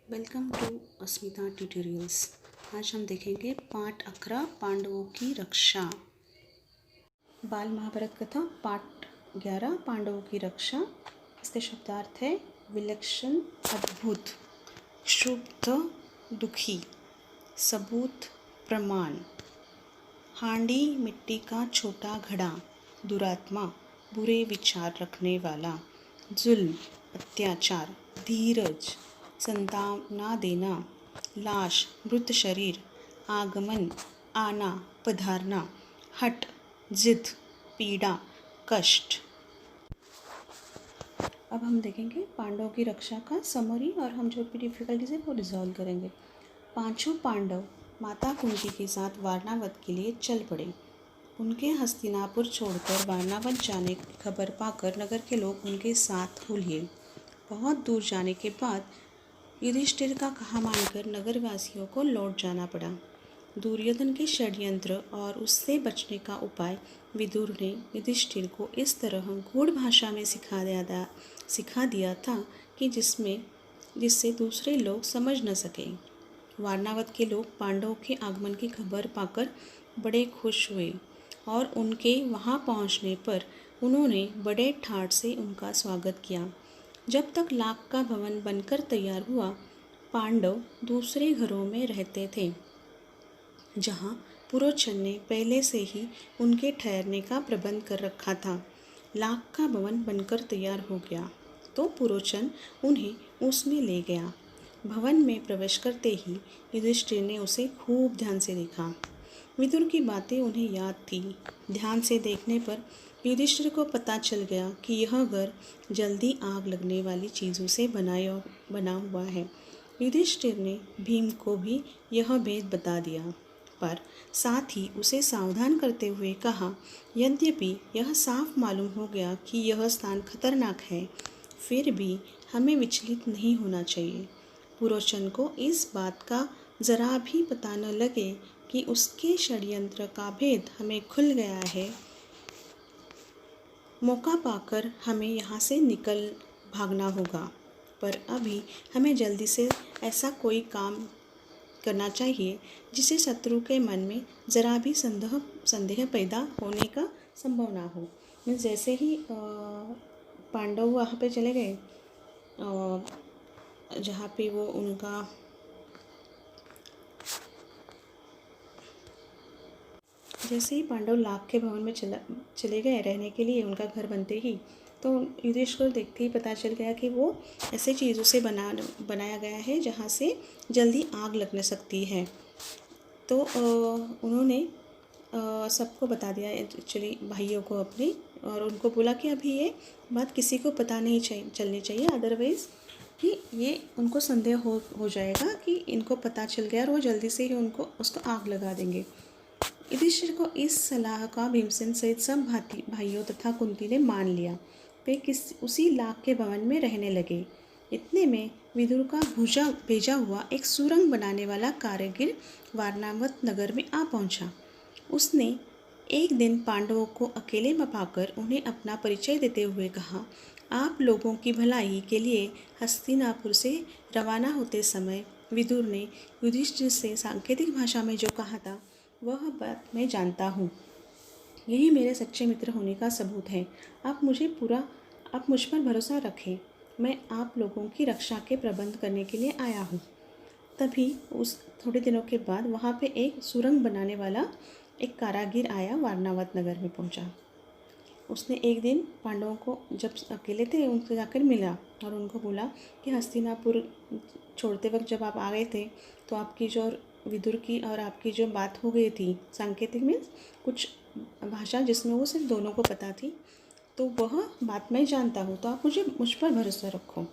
Welcome to Asmita tutorials. आज हम देखेंगे पाठ 11 पांडवों की रक्षा। बाल महाभारत कथा पाठ 11 पांडवों की रक्षा। इसके शब्दार्थ है विलक्षण, अद्भुत, क्षुब्ध, दुखी, सबूत, प्रमाण। हांडी मिट्टी का छोटा घड़ा, दुरात्मा, बुरे विचार रखने वाला, जुल्म, अत्याचार, धीरज, संतावना देना, लाश, मृत शरीर, आगमन, आना, पधारना, हट, जिद, पीड़ा, कष्ट। अब हम देखेंगे पांडवों की रक्षा का समरी और हम जो भी डिफिकल्टीज है वो रिजॉल्व करेंगे। पांचों पांडव माता कुंती के साथ वारणावत के लिए चल पड़े। उनके हस्तिनापुर छोड़कर वारणावत जाने की खबर पाकर नगर के लोग उनके साथ हो लिए। बहुत दूर जाने के बाद युधिष्ठिर का कहा मानकर नगरवासियों को लौट जाना पड़ा। दुर्योधन के षड्यंत्र और उससे बचने का उपाय विदुर ने युधिष्ठिर को इस तरह गूढ़ भाषा में सिखा दिया था कि जिससे दूसरे लोग समझ न सके। वारणावत के लोग पांडवों के आगमन की खबर पाकर बड़े खुश हुए और उनके वहां पहुंचने पर उन्होंने बड़े ठाठ से उनका स्वागत किया। जब तक लाख का भवन बनकर तैयार हुआ, पांडव दूसरे घरों में रहते थे, जहां पुरोचन ने पहले से ही उनके ठहरने का प्रबंध कर रखा था। लाख का भवन बनकर तैयार हो गया तो पुरोचन उन्हें उसमें ले गया। भवन में प्रवेश करते ही युधिष्ठिर ने उसे खूब ध्यान से देखा। विदुर की बातें उन्हें याद थी। ध्यान से देखने पर युधिष्ठिर को पता चल गया कि यह घर जल्दी आग लगने वाली चीज़ों से बना हुआ है। युधिष्ठिर ने भीम को भी यह भेद बता दिया, पर साथ ही उसे सावधान करते हुए कहा, यद्यपि यह साफ मालूम हो गया कि यह स्थान खतरनाक है, फिर भी हमें विचलित नहीं होना चाहिए। पुरोचन को इस बात का जरा भी पता न लगे कि उसके षड्यंत्र का भेद हमें खुल गया है। मौका पाकर हमें यहाँ से निकल भागना होगा, पर अभी हमें जल्दी से ऐसा कोई काम करना चाहिए जिससे शत्रु के मन में ज़रा भी संदेह पैदा होने का संभव ना हो। जैसे ही पांडव वहाँ पे चले गए, जहाँ पे वो उनका जैसे ही पांडव लाख के भवन में चले गए रहने के लिए, उनका घर बनते ही, तो युधिष्ठिर को देखते ही पता चल गया कि वो ऐसे चीज़ों से बनाया गया है जहाँ से जल्दी आग लगने सकती है। तो उन्होंने सबको बता दिया, एक्चुअली भाइयों को अपने, और उनको बोला कि अभी ये बात किसी को पता नहीं चलनी चाहिए, अदरवाइज़ कि ये उनको संदेह हो जाएगा कि इनको पता चल गया और वो जल्दी से ही उसको आग लगा देंगे। युधिष्ठिर को इस सलाह का भीमसेन सहित सब भाइयों तथा कुंती ने मान लिया। वे उसी लाख के भवन में रहने लगे। इतने में विदुर का भेजा हुआ एक सुरंग बनाने वाला कारीगर वारणावत नगर में आ पहुंचा। उसने एक दिन पांडवों को अकेले में पाकर उन्हें अपना परिचय देते हुए कहा, आप लोगों की भलाई के लिए हस्तिनापुर से रवाना होते समय विदुर ने युधिष्ठिर से सांकेतिक भाषा में जो कहा था वह बात मैं जानता हूँ। यही मेरे सच्चे मित्र होने का सबूत है। आप मुझ पर भरोसा रखें। मैं आप लोगों की रक्षा के प्रबंध करने के लिए आया हूँ। तभी उस थोड़े दिनों के बाद वहाँ पे एक सुरंग बनाने वाला एक कारागिर आया, वारणावत नगर में पहुँचा। उसने एक दिन पांडवों को जब अकेले थे उनसे जाकर मिला और उनको बोला कि हस्तिनापुर छोड़ते वक्त जब आप आ गए थे तो आपकी जो विदुर की और आपकी जो बात हो गई थी, सांकेतिक मीन्स कुछ भाषा जिसमें वो सिर्फ दोनों को पता थी, तो वह बात मैं जानता हूँ, तो आप मुझ पर भरोसा रखो।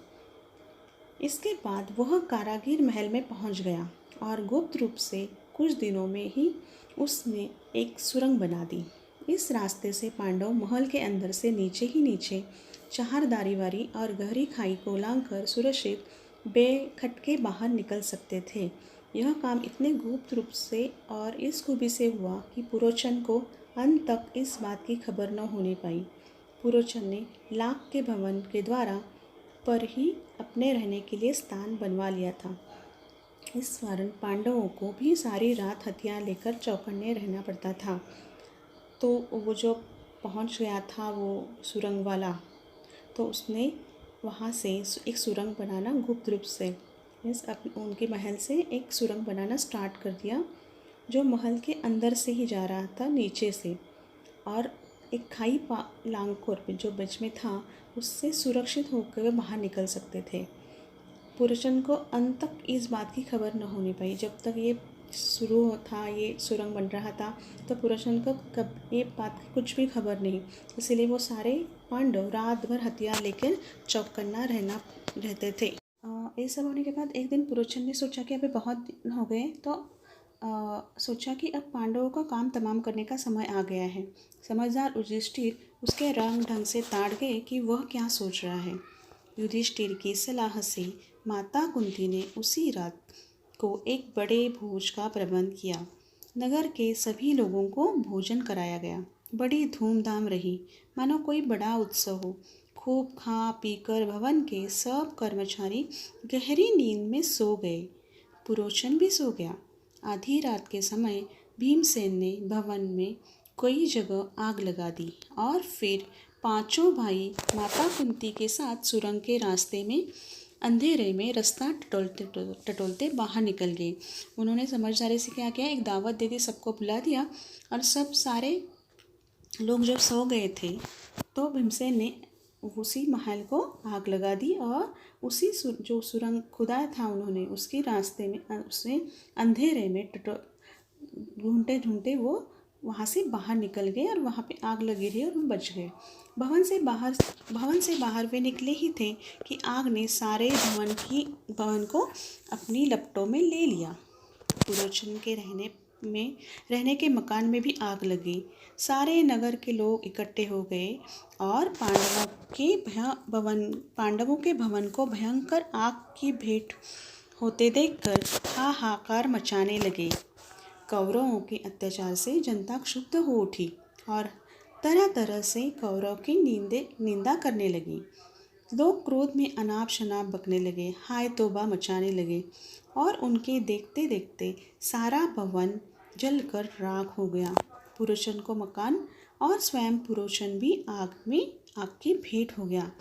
इसके बाद वह कारागिर महल में पहुँच गया और गुप्त रूप से कुछ दिनों में ही उसने एक सुरंग बना दी। इस रास्ते से पांडव महल के अंदर से नीचे ही नीचे चारदीवारी और गहरी खाई को लांघकर सुरक्षित बेखटके बाहर निकल सकते थे। यह काम इतने गुप्त रूप से और इस खूबी से हुआ कि पुरोचन को अंत तक इस बात की खबर न होने पाई। पुरोचन ने लाख के भवन के द्वारा पर ही अपने रहने के लिए स्थान बनवा लिया था। इस कारण पांडवों को भी सारी रात हथियार लेकर चौकन्ने रहना पड़ता था। तो वो जो पहुंच गया था वो सुरंग वाला, तो उसने वहाँ से एक सुरंग बनाना गुप्त रूप से, मीन्स उनके महल से एक सुरंग बनाना स्टार्ट कर दिया, जो महल के अंदर से ही जा रहा था नीचे से, और एक खाई लांगकोर जो बीच में था उससे सुरक्षित होकर वे बाहर निकल सकते थे। पुरुषन को अंत तक इस बात की खबर न होनी पाई। जब तक ये शुरू था, ये सुरंग बन रहा था, तो पुरुषन को कब ये बात की कुछ भी खबर नहीं। इसीलिए वो सारे पांडव रात भर हथियार लेकर चौकन्ना रहते थे। ये सब होने के बाद एक दिन पुरुषन ने सोचा कि अभी बहुत दिन हो गए, तो सोचा कि अब पांडवों का काम तमाम करने का समय आ गया है। समझदार युधिष्ठिर उसके रंग ढंग से ताड़ गए कि वह क्या सोच रहा है। युधिष्ठिर की सलाह से माता कुंती ने उसी रात को एक बड़े भोज का प्रबंध किया। नगर के सभी लोगों को भोजन कराया गया। बड़ी धूमधाम रही, मानो कोई बड़ा उत्सव हो। खूब खा पीकर भवन के सब कर्मचारी गहरी नींद में सो गए। पुरोचन भी सो गया। आधी रात के समय भीमसेन ने भवन में कई जगह आग लगा दी और फिर पांचों भाई माता कुंती के साथ सुरंग के रास्ते में अंधेरे में रास्ता टटोलते बाहर निकल गए। उन्होंने समझदारी से क्या किया, एक दावत दे दी, सबको बुला दिया, और सब सारे लोग जब सो गए थे तो भीमसेन ने उसी महल को आग लगा दी और उसी जो सुरंग खुदा था उन्होंने उसके रास्ते में उससे अंधेरे में ढूंढते ढूंढते वो वहाँ से बाहर निकल गए और वहाँ पे आग लगी रही और वो बच गए। भवन से बाहर वे निकले ही थे कि आग ने सारे भवन को अपनी लपटों में ले लिया। पुरोचन के रहने के मकान में भी आग लगी। सारे नगर के लोग इकट्ठे हो गए और पांडवों के भवन को भयंकर आग की भेंट होते देखकर हाहाकार मचाने लगे। कौरवों के अत्याचार से जनता क्षुब्ध हो उठी और तरह तरह से कौरव की निंदा करने लगी। लोग क्रोध में अनाप शनाप बकने लगे, हाय तौबा मचाने लगे, और उनके देखते देखते सारा भवन जलकर राख हो गया। पुरोचन को मकान और स्वयं पुरोचन भी आग की भेंट हो गया।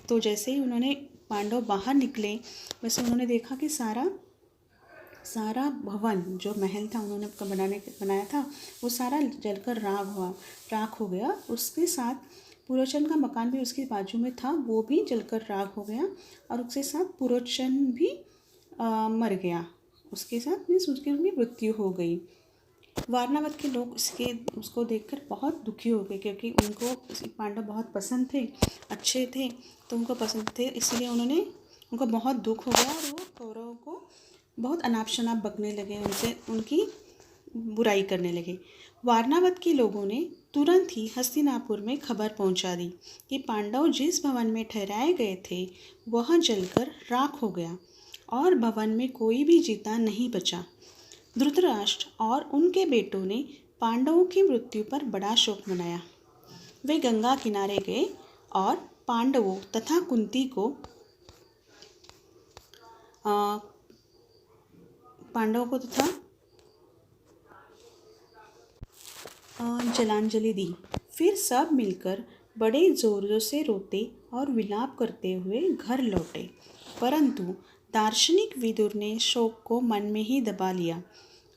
तो जैसे ही उन्होंने पांडव बाहर निकले, वैसे उन्होंने देखा कि सारा भवन जो महल था उन्होंने बनाया था वो सारा जलकर राख हो गया। उसके साथ पुरोचन का मकान भी उसके बाजू में था, वो भी जलकर राख हो गया, और उसके साथ पुरोचन भी मर गया। उसके साथ उसकी भी मृत्यु हो गई। वारनावत के लोग उसको देखकर बहुत दुखी हो गए, क्योंकि उनको पांडव बहुत पसंद थे, अच्छे थे, तो उनको पसंद थे, इसलिए उनको बहुत दुख हो गया और वो कौरवों को बहुत अनाप शनाप बकने लगे, उनकी बुराई करने लगे। वारनावत के लोगों ने तुरंत ही हस्तिनापुर में खबर पहुंचा दी कि पांडव जिस भवन में ठहराए गए थे वह जलकर राख हो गया और भवन में कोई भी जीता नहीं बचा। धृतराष्ट्र और उनके बेटों ने पांडवों की मृत्यु पर बड़ा शोक मनाया। वे गंगा किनारे गए और पांडवों तथा कुंती को तथा जलांजलि दी। फिर सब मिलकर बड़े जोरों से रोते और विलाप करते हुए घर लौटे, परंतु दार्शनिक विदुर ने शोक को मन में ही दबा लिया,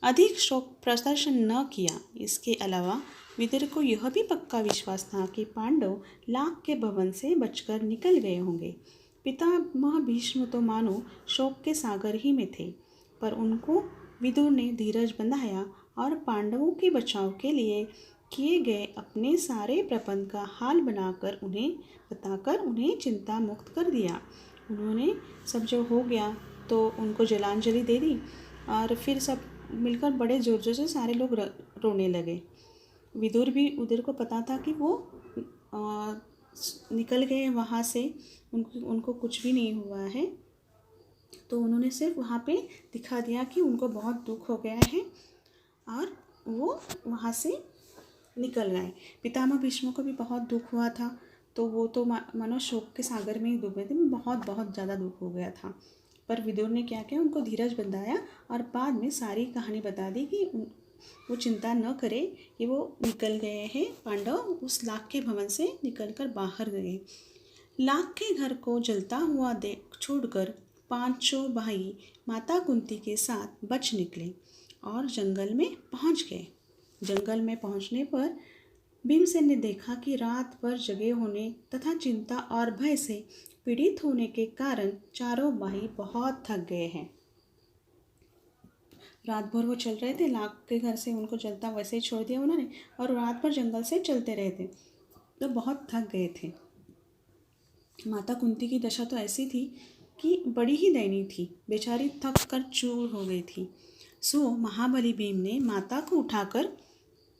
अधिक शोक प्रदर्शन न किया। इसके अलावा विदुर को यह भी पक्का विश्वास था कि पांडव लाख के भवन से बचकर निकल गए होंगे। पितामह भीष्म तो मानो शोक के सागर ही में थे, पर उनको विदुर ने धीरज बंधाया और पांडवों के बचाव के लिए किए गए अपने सारे प्रबंध का हाल बताकर उन्हें चिंता मुक्त कर दिया। उन्होंने सब जो हो गया तो उनको जलांजलि दे दी और फिर सब मिलकर बड़े जोर जोर से सारे लोग रोने लगे। विदुर को पता था कि वो निकल गए वहाँ से, उनको कुछ भी नहीं हुआ है, तो उन्होंने सिर्फ वहाँ पे दिखा दिया कि उनको बहुत दुख हो गया है और वो वहाँ से निकल गए। पितामह भीष्म को भी बहुत दुख हुआ था, तो वो तो मानो शोक के सागर में ही डूबे थे, बहुत बहुत ज़्यादा दुख हो गया था। पर विदुर ने क्या किया, उनको धीरज बंधाया और बाद में सारी कहानी बता दी कि वो चिंता न करे कि वो निकल गए हैं, पांडव उस लाख के भवन से निकलकर बाहर गए। लाख के घर को जलता हुआ देख छोड़कर पांचों भाई माता कुंती के साथ बच निकले और जंगल में पहुंच गए। जंगल में पहुंचने पर भीमसेन ने देखा कि रात भर जगे होने तथा चिंता और भय से पीड़ित होने के कारण चारों भाई बहुत थक गए हैं। रात भर वो चल रहे थे, लाख के घर से उनको जलता वैसे ही छोड़ दिया उन्होंने, और रात भर जंगल से चलते रहे थे, तो बहुत थक गए थे। माता कुंती की दशा तो ऐसी थी कि बड़ी ही दयनीय थी, बेचारी थक कर चूर हो गई थी। सो महाबली भीम ने माता को उठाकर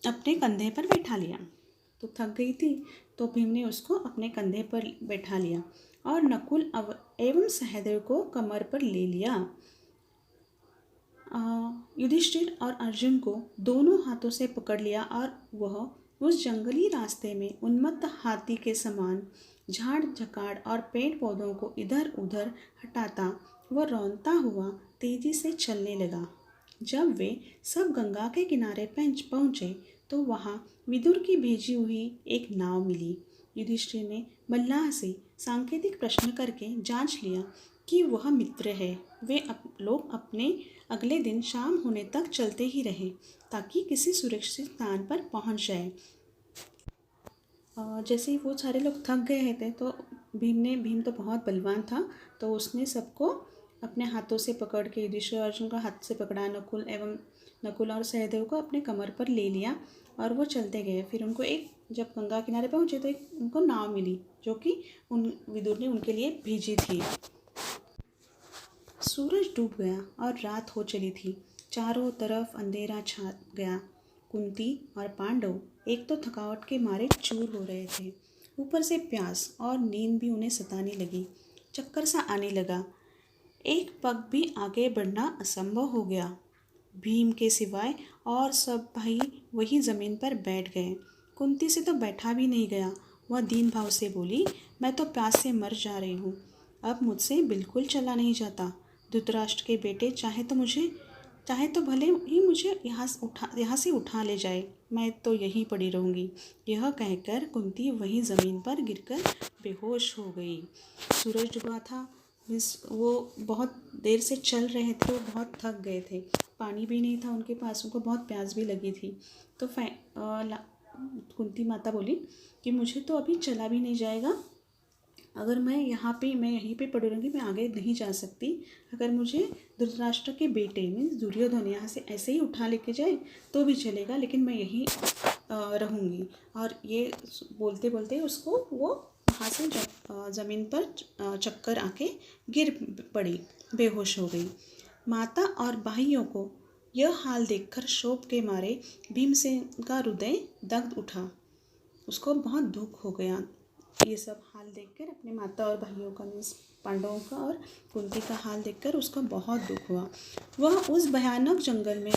अपने कंधे पर बैठा लिया। तो थक गई थी तो भीम ने उसको अपने कंधे पर बैठा लिया और नकुल एवं सहदेव को कमर पर ले लिया। युधिष्ठिर और अर्जुन को दोनों हाथों से पकड़ लिया और वह उस जंगली रास्ते में उन्मत्त हाथी के समान झाड़ झकाड़ और पेड़ पौधों को इधर उधर हटाता व रौंदता हुआ तेजी से चलने लगा। जब वे सब गंगा के किनारे पहुँचे तो वहाँ विदुर की भेजी हुई एक नाव मिली। युधिष्ठिर ने मल्लाह से सांकेतिक प्रश्न करके जांच लिया कि वह मित्र है। वे लोग अपने अगले दिन शाम होने तक चलते ही रहे ताकि किसी सुरक्षित स्थान पर पहुंच जाए। जैसे ही वो सारे लोग थक गए थे तो भीम तो बहुत बलवान था, तो उसने सबको अपने हाथों से पकड़ के युधिष्ठिर और अर्जुन का हाथ से पकड़ा, नकुल और सहदेव को अपने कमर पर ले लिया और वो चलते गए। फिर उनको जब गंगा किनारे पहुँचे तो उनको नाव मिली जो कि विदुर ने उनके लिए भेजी थी। सूरज डूब गया और रात हो चली थी। चारों तरफ अंधेरा छा गया। कुंती और पांडव एक तो थकावट के मारे चूर हो रहे थे, ऊपर से प्यास और नींद भी उन्हें सताने लगी। चक्कर सा आने लगा। एक पग भी आगे बढ़ना असंभव हो गया। भीम के सिवाय और सब भाई वही ज़मीन पर बैठ गए। कुंती से तो बैठा भी नहीं गया। वह दीन भाव से बोली, मैं तो प्यास से मर जा रही हूँ, अब मुझसे बिल्कुल चला नहीं जाता। धृतराष्ट्र के बेटे चाहे तो भले ही मुझे यहाँ से उठा ले जाए, मैं तो यहीं पड़ी रहूँगी। यह कहकर कुंती वहीं ज़मीन पर गिरकर बेहोश हो गई। सूरज डूबा था, वो बहुत देर से चल रहे थे, वो बहुत थक गए थे, पानी भी नहीं था उनके पास, उनको बहुत प्यास भी लगी थी। तो कुंती माता बोली कि मुझे तो अभी चला भी नहीं जाएगा, अगर मैं यहीं पे पड़ी रहूँगी, मैं आगे नहीं जा सकती। अगर मुझे धृतराष्ट्र के बेटे मीन्स दुर्योधन यहाँ से ऐसे ही उठा लेके जाए तो भी चलेगा, लेकिन मैं यहीं रहूँगी। और ये बोलते बोलते उसको वो वहाँ से ज़मीन पर चक्कर आके गिर पड़ी, बेहोश हो गई। माता और भाइयों को यह हाल देखकर शोक के मारे भीमसेन का हृदय दग्ध उठा। उसको बहुत दुख हो गया। ये सब हाल देखकर अपने माता और भाइयों का मीन्स पांडवों का और कुंती का हाल देखकर उसका बहुत दुख हुआ। वह उस भयानक जंगल में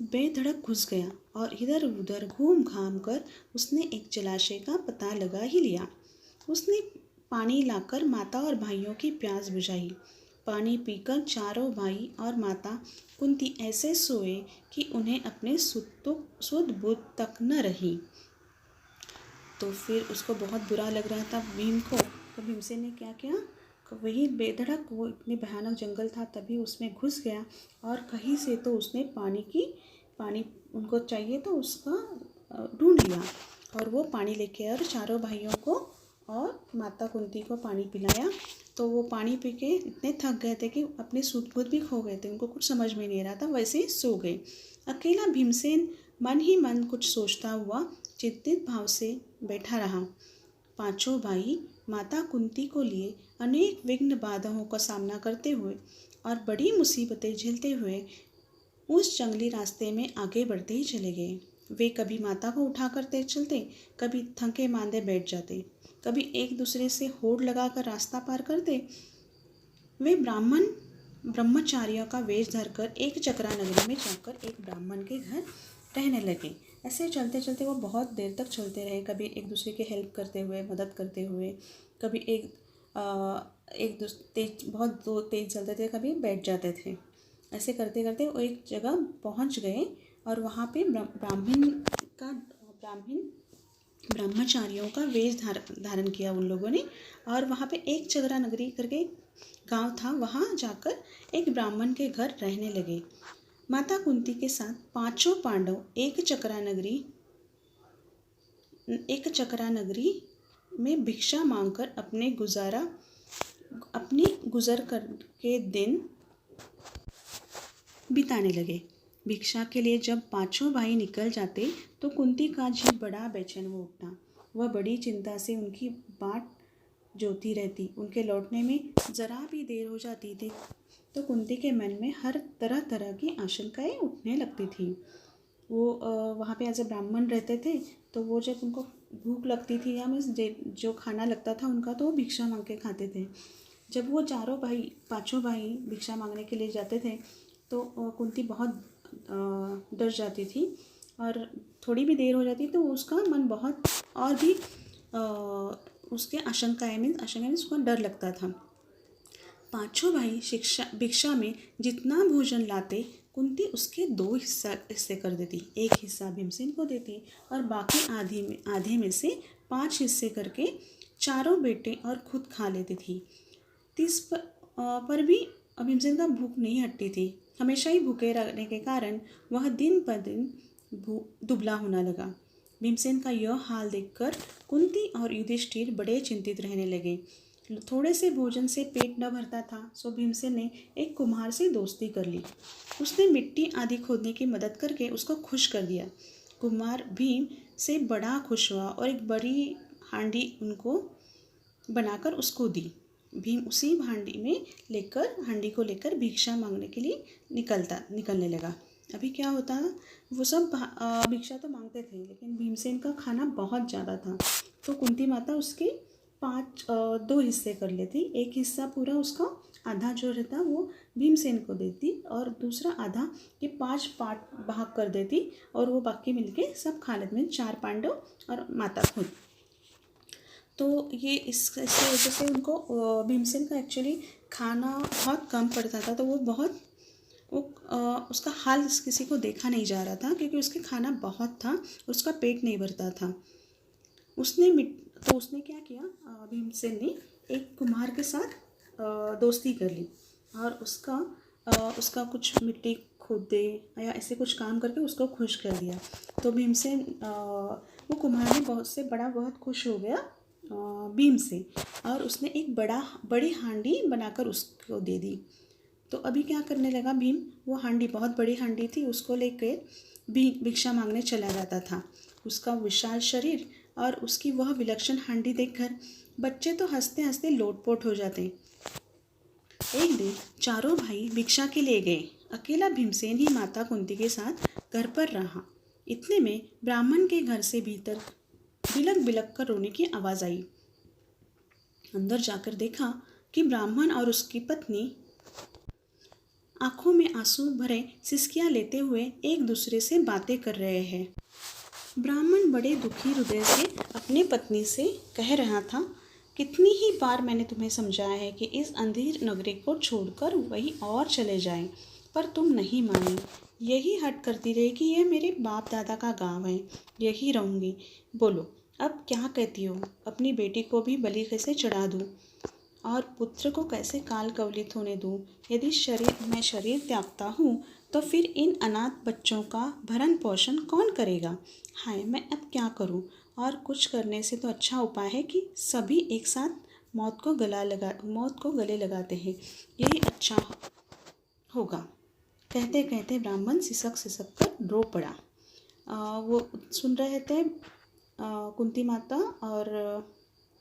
बेधड़क घुस गया और इधर उधर घूम घाम कर उसने एक जलाशय का पता लगा ही लिया। उसने पानी लाकर माता और भाइयों की प्यास बुझाई। पानी पीकर चारों भाई और माता कुंती ऐसे सोए कि उन्हें अपने सुध बुध तक न रही। तो फिर उसको बहुत बुरा लग रहा था भीम को। तो भीमसेन ने क्या किया, वही बेधड़क, वो इतनी भयानक जंगल था तभी उसमें घुस गया और कहीं से तो उसने पानी उनको चाहिए तो उसका ढूंढ लिया और वो पानी लेके और चारों भाइयों को और माता कुंती को पानी पिलाया। तो वो पानी पी के इतने थक गए थे कि अपने सुध बुध भी खो गए थे, उनको कुछ समझ में नहीं आ रहा था, वैसे ही सो गए। अकेला भीमसेन मन ही मन कुछ सोचता हुआ चिंतित भाव से बैठा रहा। पांचों भाई माता कुंती को लिए अनेक विघ्न बाधाओं का सामना करते हुए और बड़ी मुसीबतें झेलते हुए उस जंगली रास्ते में आगे बढ़ते ही चले गए। वे कभी माता को उठा करते चलते, कभी थके मांदे बैठ जाते, कभी एक दूसरे से होड़ लगाकर रास्ता पार करते। वे ब्रह्मचारियों का वेश धरकर एक चक्रा नगरी में जाकर एक ब्राह्मण के घर रहने लगे। ऐसे चलते चलते वो बहुत देर तक चलते रहे, कभी एक दूसरे की हेल्प करते हुए, मदद करते हुए, कभी बहुत दो तेज चलते थे, कभी बैठ जाते थे। ऐसे करते करते वो एक जगह पहुंच गए और वहाँ पे ब्रह्मचारियों का वेश धारण किया उन लोगों ने। और वहाँ पे एक चगरा नगरी करके गांव था, वहाँ जाकर एक ब्राह्मण के घर रहने लगे। माता कुंती के साथ पांचों पांडव एक चकरा नगरी में भिक्षा मांगकर अपने गुजर कर के दिन बिताने लगे। भिक्षा के लिए जब पांचों भाई निकल जाते तो कुंती का जी बड़ा बेचैन हो उठता। वह बड़ी चिंता से उनकी बाट जोती रहती। उनके लौटने में जरा भी देर हो जाती थी तो कुंती के मन में हर तरह तरह की आशंकाएं उठने लगती थी। वो वहाँ पे एज ए ब्राह्मण रहते थे, तो वो जब उनको भूख लगती थी या मीन्स जो खाना लगता था उनका, तो वो भिक्षा मांग के खाते थे। जब वो पांचों भाई भिक्षा मांगने के लिए जाते थे तो कुंती बहुत डर जाती थी, और थोड़ी भी देर हो जाती तो उसका मन बहुत और भी उसके आशंकाएं में उसको डर लगता था। पांचों भाई भिक्षा में जितना भोजन लाते कुंती उसके 2 हिस्से कर देती। एक हिस्सा भीमसेन को देती और बाकी आधे में से 5 हिस्से करके चारों बेटे और खुद खा लेती थी। पर भी भीमसेन का भूख नहीं हटती थी। हमेशा ही भूखे रहने के कारण वह दिन पर दिन दुबला होने लगा। भीमसेन का यह हाल देखकर कुंती और युधिष्ठिर बड़े चिंतित रहने लगे। थोड़े से भोजन से पेट न भरता था, सो भीमसेन ने एक कुम्हार से दोस्ती कर ली। उसने मिट्टी आदि खोदने की मदद करके उसको खुश कर दिया। कुम्हार भीम से बड़ा खुश हुआ और एक बड़ी हांडी उनको बनाकर उसको दी। भीम उसी हांडी को लेकर भिक्षा मांगने के लिए निकलने लगा। अभी क्या होता, वो सब भिक्षा तो मांगते थे, लेकिन भीमसेन का खाना बहुत ज़्यादा था, तो कुंती माता उसके 2 हिस्से कर लेती। एक हिस्सा पूरा उसका आधा जो रहता वो भीमसेन को देती और दूसरा आधा के 5 भाग कर देती, और वो बाकी मिलके सब खा लेते में 4 पांडव और माता खुद। तो ये इससे वजह से उनको भीमसेन का एक्चुअली खाना बहुत कम पड़ता था, तो उसका हाल किसी को देखा नहीं जा रहा था, क्योंकि उसके खाना बहुत था, उसका पेट नहीं भरता था। उसने क्या किया, भीमसेन ने एक कुम्हार के साथ दोस्ती कर ली और उसका कुछ मिट्टी खोद दे या ऐसे कुछ काम करके उसको खुश कर दिया। तो भीमसेन वो कुम्हार ने बहुत खुश हो गया भीम से, और उसने एक बड़ी हांडी बनाकर उसको दे दी। तो अभी क्या करने लगा भीम, वो हांडी बहुत बड़ी हांडी थी, उसको लेकर भिक्षा मांगने चला जाता था। उसका विशाल शरीर और उसकी वह विलक्षण हांडी देखकर बच्चे तो हंसते हंसते लोटपोट हो जाते। एक दिन चारों भाई भिक्षा के लिए गए। अकेला भीमसेन ही माता कुंती के साथ घर पर रहा। इतने में ब्राह्मण के घर से भीतर बिलक बिलक कर रोने की आवाज़ आई। अंदर जाकर देखा कि ब्राह्मण और उसकी पत्नी आंखों में आंसू भरे सिसकियां लेते हुए एक दूसरे से बातें कर रहे हैं। ब्राह्मण बड़े दुखी हृदय से अपनी पत्नी से कह रहा था, कितनी ही बार मैंने तुम्हें समझाया है कि इस अंधेर नगरी को छोड़कर वहीं और चले जाएं, पर तुम नहीं माने। यही हट करती रही कि यह मेरे बाप दादा का गांव है, यही रहूँगी। बोलो अब क्या कहती हो? अपनी बेटी को भी बलि कैसे चढ़ा दूँ और पुत्र को कैसे काल कवलित होने दूँ? यदि मैं शरीर त्यागता हूँ तो फिर इन अनाथ बच्चों का भरण पोषण कौन करेगा? हाय, मैं अब क्या करूँ? और कुछ करने से तो अच्छा उपाय है कि सभी एक साथ मौत को गले लगाते हैं, यही अच्छा होगा। कहते कहते ब्राह्मण सिसक कर रो पड़ा। वो सुन रहे थे कुंती माता और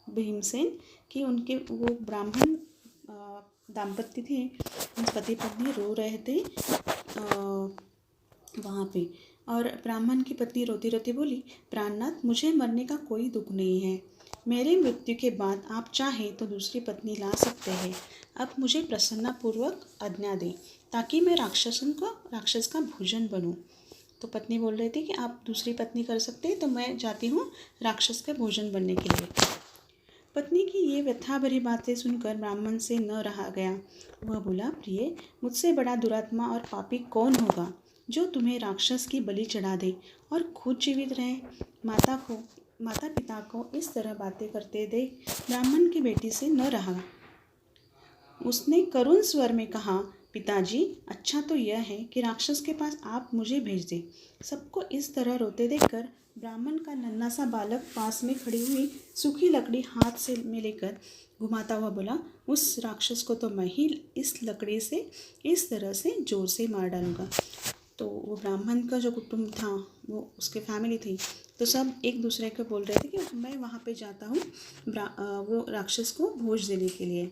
भीमसेन कि उनके वो ब्राह्मण दाम्पत्य थे, पति पत्नी रो रहे थे वहाँ पे। और ब्राह्मण की पत्नी रोती रोती बोली, प्राणनाथ, मुझे मरने का कोई दुख नहीं है। मेरे मृत्यु के बाद आप चाहें तो दूसरी पत्नी ला सकते हैं। अब मुझे प्रसन्नपूर्वक आज्ञा दें ताकि मैं राक्षस का भोजन बनूं। तो पत्नी बोल रही थी कि आप दूसरी पत्नी कर सकते हैं, तो मैं जाती हूँ राक्षस का भोजन बनने के लिए। पत्नी की ये व्यथा भरी बातें सुनकर ब्राह्मण से न रहा गया। वह बोला, प्रिय, मुझसे बड़ा दुरात्मा और पापी कौन होगा जो तुम्हें राक्षस की बलि चढ़ा दे और खुद जीवित रहे। माता पिता को इस तरह बातें करते देख ब्राह्मण की बेटी से न रहा। उसने करुण स्वर में कहा, पिताजी, अच्छा तो यह है कि राक्षस के पास आप मुझे भेज दें। सबको इस तरह रोते देखकर ब्राह्मण का नन्हा सा बालक पास में खड़ी हुई सूखी लकड़ी हाथ से में लेकर घुमाता हुआ बोला, उस राक्षस को तो मैं ही इस लकड़ी से इस तरह से जोर से मार डालूंगा। तो वो ब्राह्मण का जो कुटुंब था, वो उसके फैमिली थी, तो सब एक दूसरे को बोल रहे थे कि मैं वहाँ पे जाता हूँ वो राक्षस को भोज देने के लिए।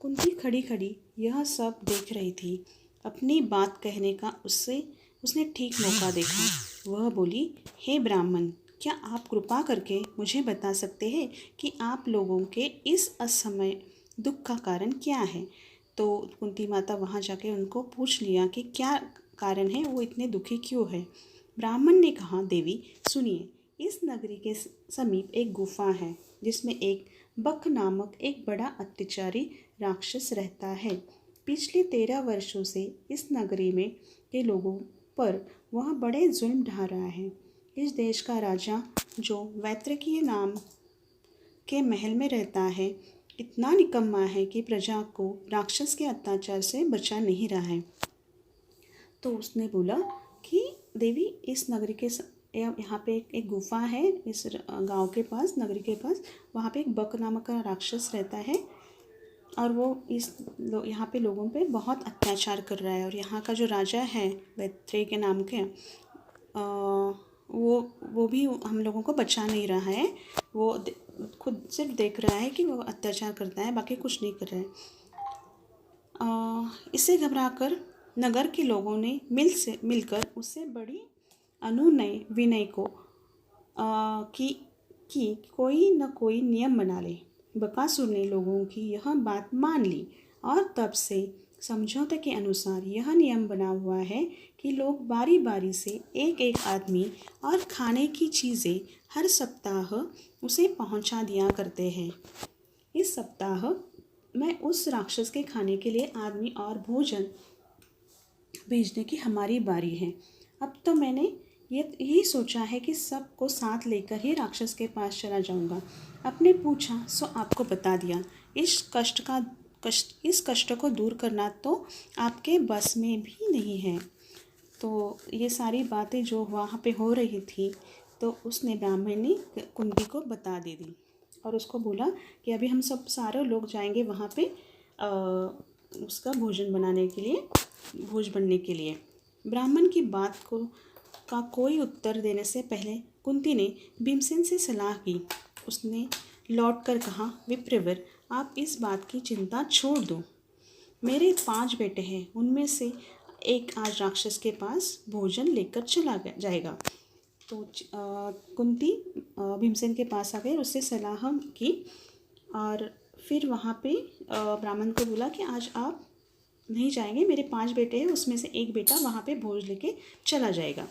कुंती खड़ी खड़ी यह सब देख रही थी। अपनी बात कहने का उसने ठीक मौका देखा। वह बोली, हे ब्राह्मण, क्या आप कृपा करके मुझे बता सकते हैं कि आप लोगों के इस असमय दुख का कारण क्या है। तो कुंती माता वहाँ जाके उनको पूछ लिया कि क्या कारण है, वो इतने दुखी क्यों है। ब्राह्मण ने कहा, देवी सुनिए, इस नगरी के समीप एक गुफा है जिसमें एक बक नामक एक बड़ा अत्याचारी राक्षस रहता है। पिछले 13 वर्षों से इस नगरी में के लोगों पर वह बड़े जुल्म ढा रहा है। इस देश का राजा, जो वैत्रकीय नाम के महल में रहता है, इतना निकम्मा है कि प्रजा को राक्षस के अत्याचार से बचा नहीं रहा है। तो उसने बोला कि देवी, इस नगरी के यहाँ पे एक गुफा है, इस गांव के पास, नगरी के पास, वहाँ पे एक बक नामक का राक्षस रहता है और वो यहाँ पे लोगों पे बहुत अत्याचार कर रहा है। और यहाँ का जो राजा है वैत्रेय के नाम के, वो भी हम लोगों को बचा नहीं रहा है। वो खुद सिर्फ देख रहा है कि वो अत्याचार करता है, बाकी कुछ नहीं कर रहा है। इससे घबराकर नगर के लोगों ने मिलकर उससे बड़ी अनुनय विनय को कि कोई न कोई नियम बना ले। बकासुर ने लोगों की यह बात मान ली और तब से समझौते के अनुसार यह नियम बना हुआ है कि लोग बारी बारी से एक एक आदमी और खाने की चीज़ें हर सप्ताह उसे पहुंचा दिया करते हैं। इस सप्ताह में उस राक्षस के खाने के लिए आदमी और भोजन भेजने की हमारी बारी है। अब तो मैंने यही सोचा है कि सबको साथ लेकर ही राक्षस के पास चला जाऊंगा। आपने पूछा सो आपको बता दिया। इस कष्ट को दूर करना तो आपके बस में भी नहीं है। तो ये सारी बातें जो वहाँ पे हो रही थी, तो उसने ब्राह्मण ने कुंती को बता दी और उसको बोला कि अभी हम सब सारे लोग जाएंगे वहाँ पे उसका भोजन बनाने के लिए, भोज बनने के लिए। ब्राह्मण की बात का कोई उत्तर देने से पहले कुंती ने भीमसेन से सलाह की। उसने लौटकर कहा, विप्रवर, आप इस बात की चिंता छोड़ दो। मेरे 5 बेटे हैं, उनमें से एक आज राक्षस के पास भोजन लेकर चला जाएगा। तो कुंती भीमसेन के पास आ गई, उससे सलाह की और फिर वहाँ पे ब्राह्मण को बोला कि आज आप नहीं जाएंगे, मेरे 5 बेटे हैं, उसमें से एक बेटा वहाँ पे भोज लेके चला जाएगा।